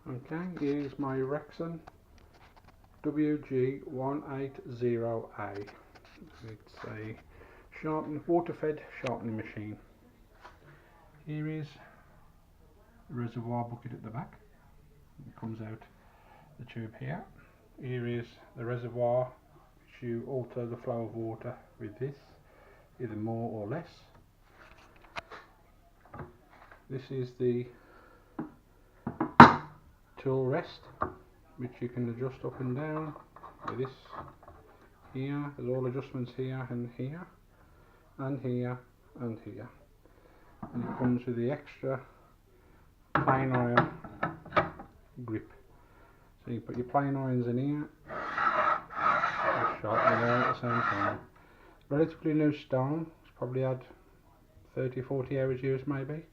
Okay, here's my Rexon WG180A. It's a water-fed sharpening machine. Here is the reservoir bucket at the back. It comes out the tube here. Here is the reservoir, which you alter the flow of water with this, either more or less. This is the tool rest, which you can adjust up and down with this here. There's all adjustments here and here and here and here, and it comes with the extra plain iron grip, so you put your plain irons in here and sharpen it out at the same time. Relatively new stone, it's probably had 30-40 hours use maybe.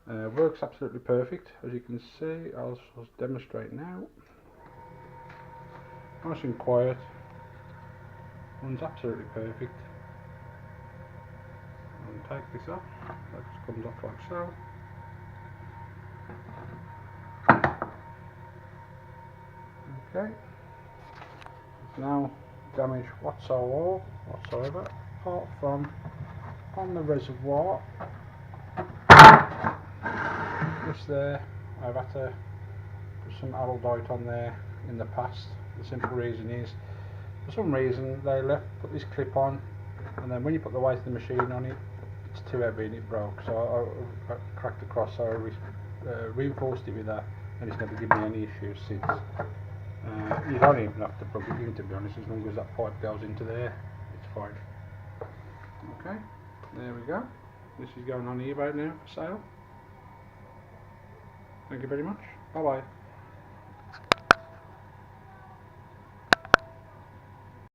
Works absolutely perfect, as you can see. I'll just demonstrate now. Nice and quiet, runs absolutely perfect. And take this off, that just comes off like so. Okay, there's no damage whatsoever, apart from on the reservoir. This there, I've had to put some araldite on there in the past. The simple reason is, for some reason they put this clip on, and then when you put the weight of the machine on it, it's too heavy and it broke. So I cracked across, so I reinforced it with that, and it's never given me any issues since. You don't even have to plug it in, to be honest. As long as that pipe goes into there, it's fine. Okay, there we go. This is going on eBay now for sale. Thank you very much. Bye bye.